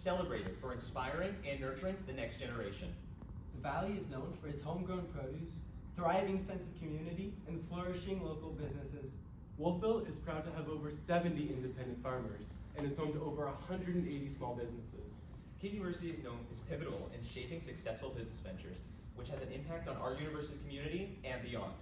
celebrated for inspiring and nurturing the next generation. The Valley is known for its homegrown produce, thriving sense of community, and flourishing local businesses. Wolfville is proud to have over 70 independent farmers and is home to over 180 small businesses. Acadia University is known as pivotal in shaping successful business ventures, which has an impact on our university community and beyond.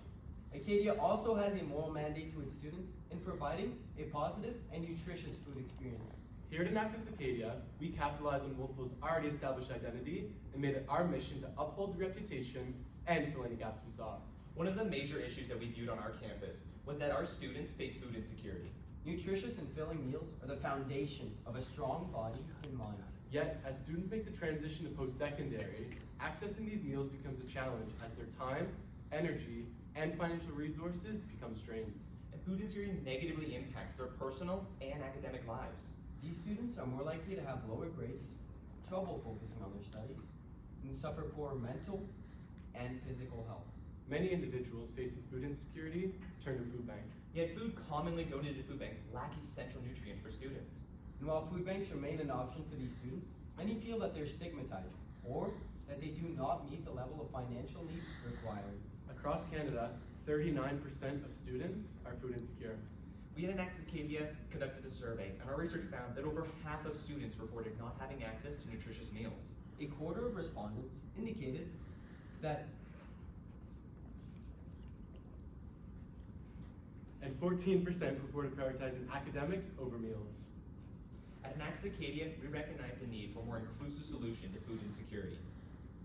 Acadia also has a moral mandate to its students in providing a positive and nutritious food experience. Here at Enactus Acadia, we capitalize on Wolfville's already established identity and made it our mission to uphold the reputation and fill any gaps we saw. One of the major issues that we viewed on our campus was that our students face food insecurity. Nutritious and filling meals are the foundation of a strong body and mind. Yet, as students make the transition to post-secondary, accessing these meals becomes a challenge as their time, energy, and financial resources become strained. And food insecurity negatively impacts their personal and academic lives. These students are more likely to have lower grades, trouble focusing on their studies, and suffer poor mental and physical health. Many individuals facing food insecurity turn to food bank. Yet food commonly donated to food banks lack essential nutrients for students. And while food banks remain an option for these students, many feel that they're stigmatized or that they do not meet the level of financial need required. Across Canada, 39% of students are food insecure. We at Enactus Acadia conducted a survey, and our research found that over half of students reported not having access to nutritious meals. A quarter of respondents indicated that And 14% reported prioritizing academics over meals. At Enactus Acadia, we recognize the need for a more inclusive solution to food insecurity.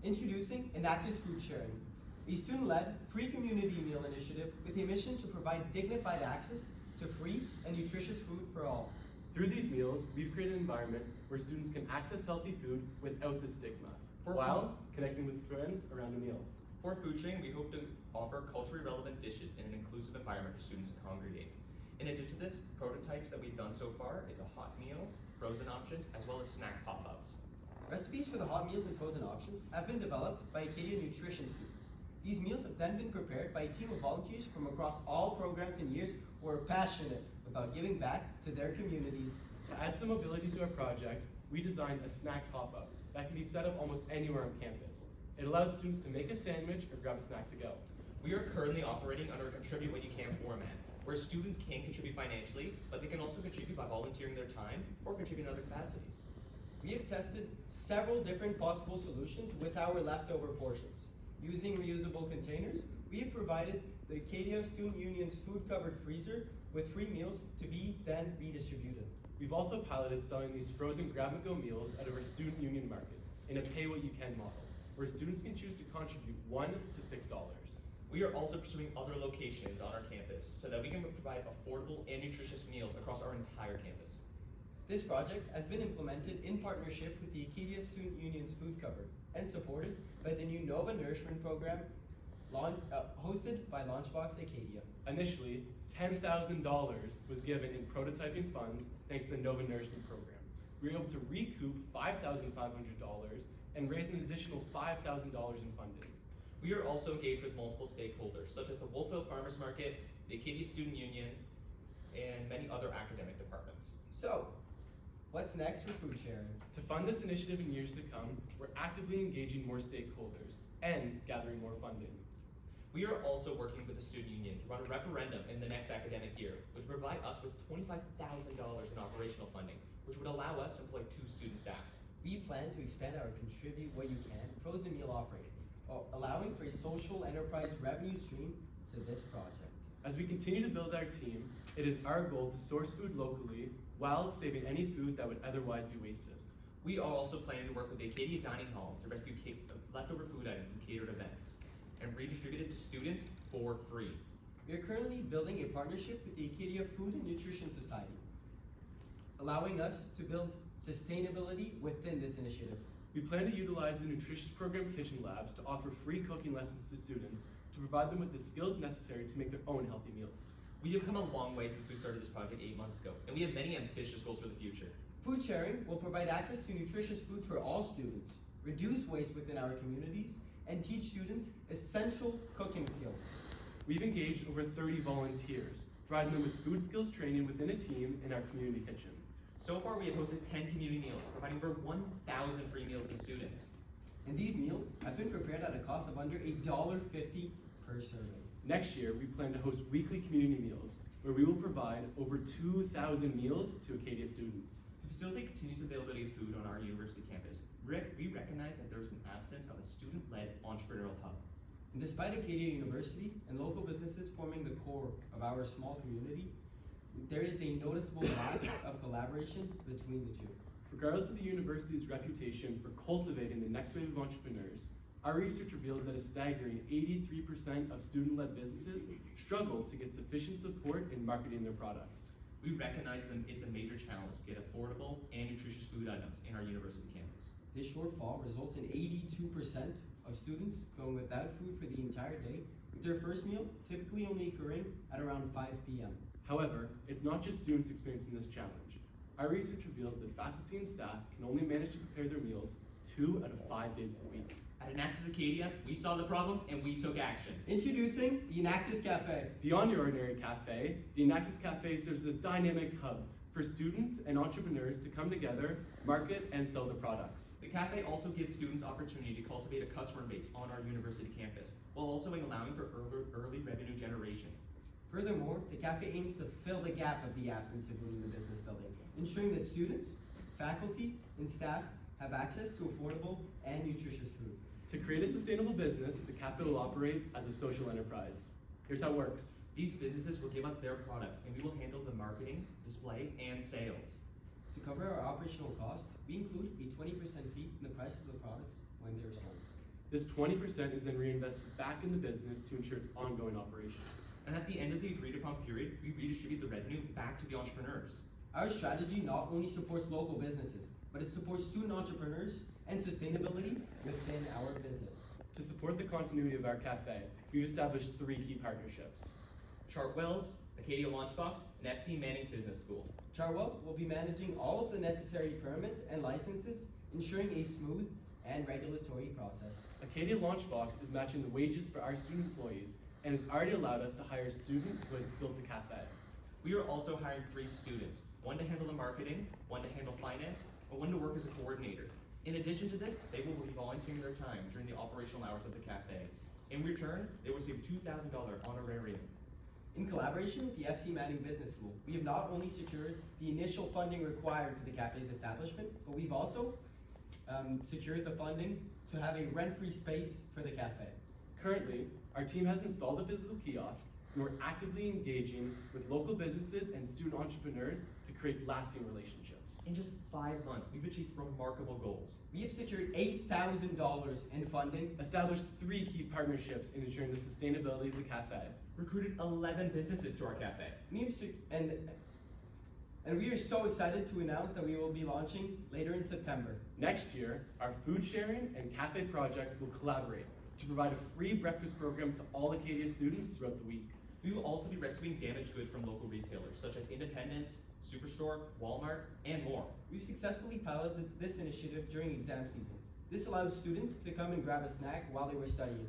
introducing Enactus Food Sharing, a student-led free community meal initiative with a mission to provide dignified access to free and nutritious food for all. Through these meals, we've created an environment where students can access healthy food without the stigma, while connecting with friends around a meal. For food sharing, we hope to offer culturally relevant dishes in an inclusive environment for students to congregate. In addition to this, prototypes that we've done so far is a hot meals, frozen options, as well as snack pop-ups. Recipes for the hot meals and frozen options have been developed by Acadia nutrition students. These meals have then been prepared by a team of volunteers from across all programs and years who are passionate about giving back to their communities. To add some mobility to our project, we designed a snack pop-up that can be set up almost anywhere on campus. It allows students to make a sandwich or grab a snack to go. We are currently operating under a Contribute What You Can format, where students can contribute financially, but they can also contribute by volunteering their time or contribute in other capacities. We have tested several different possible solutions with our leftover portions. Using reusable containers, we have provided the Acadia Student Union's food-covered freezer with free meals to be then redistributed. We've also piloted selling these frozen grab-and-go meals at our student union market in a pay-what-you-can model, where students can choose to contribute $1 to $6. We are also pursuing other locations on our campus so that we can provide affordable and nutritious meals across our entire campus. This project has been implemented in partnership with the Acadia Student Union's Food Cupboard and supported by the new Nova Nourishment Program hosted by Launchbox Acadia. Initially, $10,000 was given in prototyping funds thanks to the Nova Nourishment Program. We were able to recoup $5,500 and raise an additional $5,000 in funding. We are also engaged with multiple stakeholders, such as the Wolfville Farmers Market, the Acadia Student Union, and many other academic departments. So, what's next for food sharing? To fund this initiative in years to come, we're actively engaging more stakeholders and gathering more funding. We are also working with the student union to run a referendum in the next academic year, which would provide us with $25,000 in operational funding, which would allow us to employ 2 student staff. We plan to expand our Contribute What You Can frozen meal offering, allowing for a social enterprise revenue stream to this project. As we continue to build our team, it is our goal to source food locally while saving any food that would otherwise be wasted. We are also planning to work with the Acadia Dining Hall to rescue leftover food items from catered events and redistribute it to students for free. We are currently building a partnership with the Acadia Food and Nutrition Society, allowing us to build sustainability within this initiative. We plan to utilize the Nutritious Program kitchen labs to offer free cooking lessons to students to provide them with the skills necessary to make their own healthy meals. We have come a long way since we started this project 8 months ago, and we have many ambitious goals for the future. Food sharing will provide access to nutritious food for all students, reduce waste within our communities, and teach students essential cooking skills. We've engaged over 30 volunteers, providing them with food skills training within a team in our community kitchen. So far, we have hosted 10 community meals, providing over 1,000 free meals to students. And these meals have been prepared at a cost of under $1.50 per serving. Next year, we plan to host weekly community meals, where we will provide over 2,000 meals to Acadia students. To facilitate continuous availability of food on our university campus, we recognize that there is an absence of a student-led entrepreneurial hub. And despite Acadia University and local businesses forming the core of our small community, there is a noticeable lack of collaboration between the two. Regardless of the university's reputation for cultivating the next wave of entrepreneurs, our research reveals that a staggering 83% of student-led businesses struggle to get sufficient support in marketing their products. We recognize that it's a major challenge to get affordable and nutritious food items in our university campus. This shortfall results in 82% of students going without food for the entire day, with their first meal typically only occurring at around 5 p.m. However, it's not just students experiencing this challenge. Our research reveals that faculty and staff can only manage to prepare their meals 2 out of 5 days a week. At Enactus Acadia, we saw the problem and we took action. Introducing the Enactus Cafe. Beyond your ordinary cafe, the Enactus Cafe serves as a dynamic hub for students and entrepreneurs to come together, market, and sell their products. The cafe also gives students opportunity to cultivate a customer base on our university campus, while also allowing for early revenue generation. Furthermore, the cafe aims to fill the gap of the absence of food in the business building, ensuring that students, faculty, and staff have access to affordable and nutritious food. To create a sustainable business, the cafe will operate as a social enterprise. Here's how it works. These businesses will give us their products, and we will handle the marketing, display, and sales. To cover our operational costs, we include a 20% fee in the price of the products when they are sold. This 20% is then reinvested back in the business to ensure its ongoing operation. And at the end of the agreed upon period, we redistribute the revenue back to the entrepreneurs. Our strategy not only supports local businesses, but it supports student entrepreneurs and sustainability within our business. To support the continuity of our cafe, we've established 3 key partnerships. Chartwell's, Acadia Launchbox, and FC Manning Business School. Chartwell's will be managing all of the necessary permits and licenses, ensuring a smooth and regulatory process. Acadia Launchbox is matching the wages for our student employees and has already allowed us to hire a student who has built the cafe. We are also hiring 3 students, one to handle the marketing, one to handle finance, and one to work as a coordinator. In addition to this, they will be volunteering their time during the operational hours of the cafe. In return, they will receive $2,000 honorarium. In collaboration with the FC Manning Business School, we have not only secured the initial funding required for the cafe's establishment, but we've also secured the funding to have a rent-free space for the cafe. Currently, our team has installed a physical kiosk, and we're actively engaging with local businesses and student entrepreneurs to create lasting relationships. In just 5 months, we've achieved remarkable goals. We have secured $8,000 in funding, Established 3 key partnerships in ensuring the sustainability of the cafe. Recruited 11 businesses to our cafe. and we are so excited to announce that we will be launching later in September. Next year, our food sharing and cafe projects will collaborate to provide a free breakfast program to all Acadia students throughout the week. We will also be rescuing damaged goods from local retailers, such as Independence, Superstore, Walmart, and more. We've successfully piloted this initiative during exam season. This allowed students to come and grab a snack while they were studying.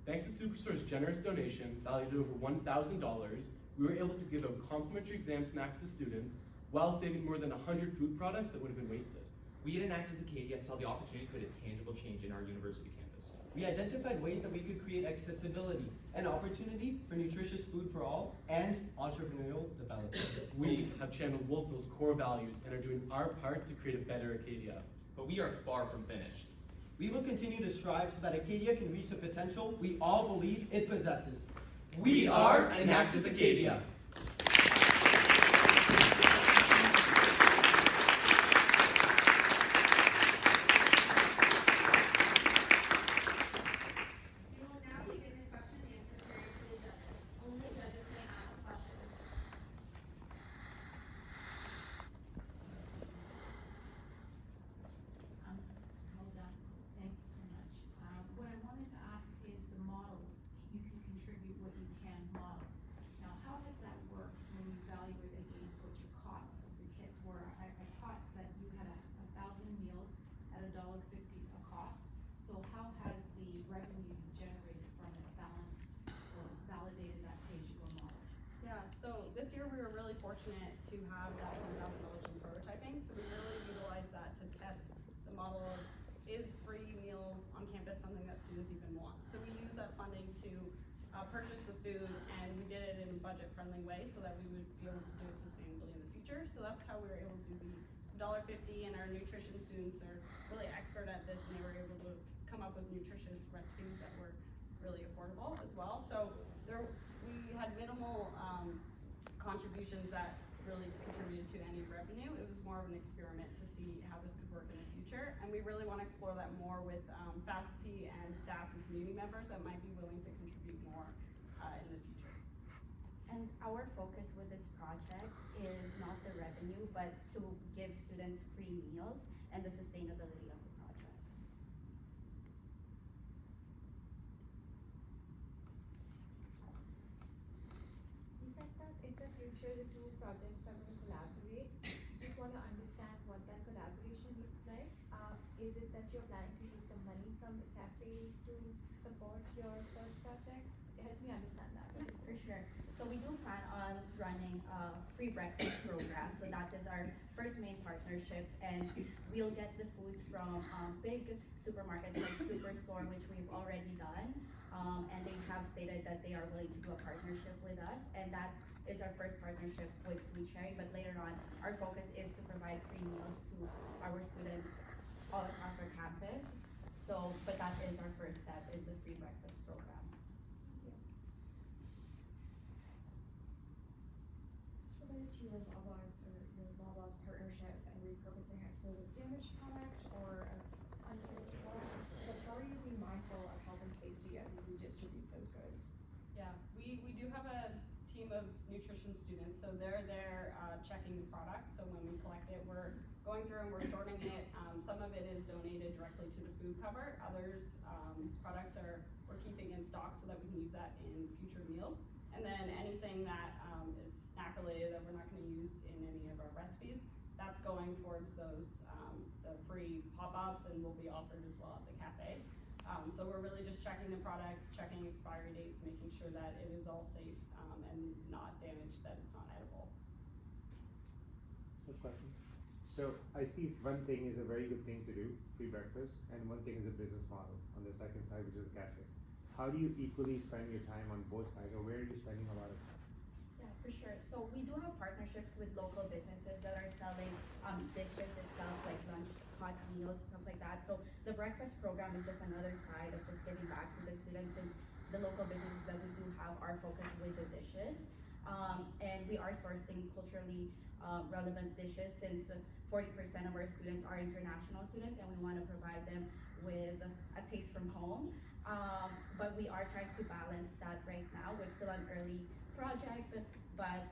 Thanks to Superstore's generous donation, valued at over $1,000, we were able to give out complimentary exam snacks to students while saving more than 100 food products that would have been wasted. We at Enactus Acadia saw the opportunity to create a tangible change in our university campus. We identified ways that we could create accessibility and opportunity for nutritious food for all and entrepreneurial development. We have channeled Wolfville's core values and are doing our part to create a better Acadia. But we are far from finished. We will continue to strive so that Acadia can reach the potential we all believe it possesses. We are Enactus Acadia. We will now begin the question and answer period for the judges. Only judges may ask questions. Hold on. Thank you so much. What I wanted to ask is the model. You can contribute what you can model. Now, how does that work when you evaluate against what your costs of the kits were? I caught that you had 1,000 meals at $1.50 a cost. So how has the revenue generated from it balanced or validated that pay-as-you-go model? Yeah, so this year we were really fortunate to have that $1,000 in prototyping. funding, so we really utilize that to test the model of, is free meals on campus something that students even want? So we use that funding to purchase the food, and we did it in a budget-friendly way so that we would be able to do it sustainably in the future. So that's how we were able to do the $1.50, and our nutrition students are really expert at this, and they were able to come up with nutritious recipes that were really affordable as well. So we had minimal contributions that really contributed to any revenue. It was more of an experiment to see how this could work in the future, and we really want to explore that more with faculty and staff and community members that might be willing to contribute more in the future. And our focus with this project is not the revenue, but to give students free meals and the sustainability of the project. You said that in the future the two projects are going to collaborate. Just want to understand what that collaboration looks like. Is it that you're planning to use the money from the cafe to support your first project? Help me understand that. Yeah, for sure. So we do plan on running a free breakfast program. So that is our first main partnerships, and we'll get the food from big supermarkets like Superstore, which we've already done. And they have stated that they are willing to do a partnership with us, and that is our first partnership with food sharing. But later on, our focus is to provide free meals to our students all across our campus. So, but that is our first step, is the free breakfast program. So related to your Loblaws partnership and repurposing, I suppose, of damaged product or of unused product, I guess how are you being mindful of health and safety as you redistribute those goods? Yeah, we do have a team of nutrition students, so they're there checking the product. So when we collect it, we're going through and we're sorting it. Some of it is donated directly to the food cover. Others products we're keeping in stock so that we can use that in future meals. And then anything that is snack related that we're not going to use in any of our recipes, that's going towards those the free pop-ups, and will be offered as well at the cafe. So we're really just checking the product, checking expiry dates, making sure that it is all safe and not damaged, that it's not edible. Good question. So I see one thing is a very good thing to do, free breakfast, and one thing is a business model on the second side, which is cafe. How do you equally spend your time on both sides, or where are you spending a lot of time? Yeah, for sure. So we do have partnerships with local businesses that are selling dishes itself, like lunch, hot meals, stuff like that. So the breakfast program is just another side of just giving back to the students, since the local businesses that we do have are focused with the dishes. And we are sourcing culturally relevant dishes, since 40% of our students are international students, and we want to provide them with a taste from home. But we are trying to balance that right now. We're still an early project, but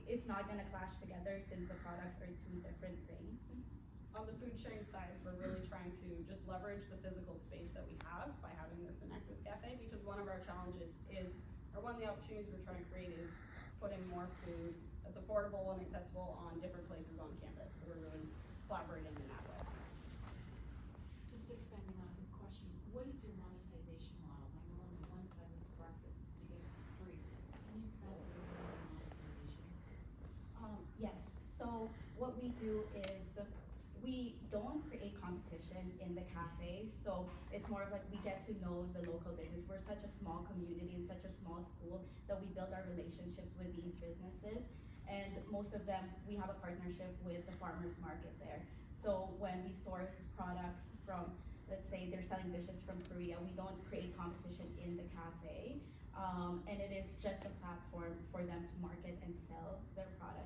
it's not going to clash together, since the products are two different things. On the food sharing side, we're really trying to just leverage the physical space that we have by having this Enactus Cafe, because one of our challenges is, or one of the opportunities we're trying to create is putting more food that's affordable and accessible on different places on campus. So we're really collaborating in that way. Just expanding on his question, what is your monetization model? I know on the one side with breakfast is to give it for free. Can you expand a little bit on monetization? Yes, so what we do is we don't create competition in the cafe, so it's more of like we get to know the local business. We're such a small community and such a small school that we build our relationships with these businesses, and most of them, we have a partnership with the farmers market there. So when we source products from, let's say they're selling dishes from Korea, we don't create competition in the cafe, and it is just a platform for them to market and sell their products.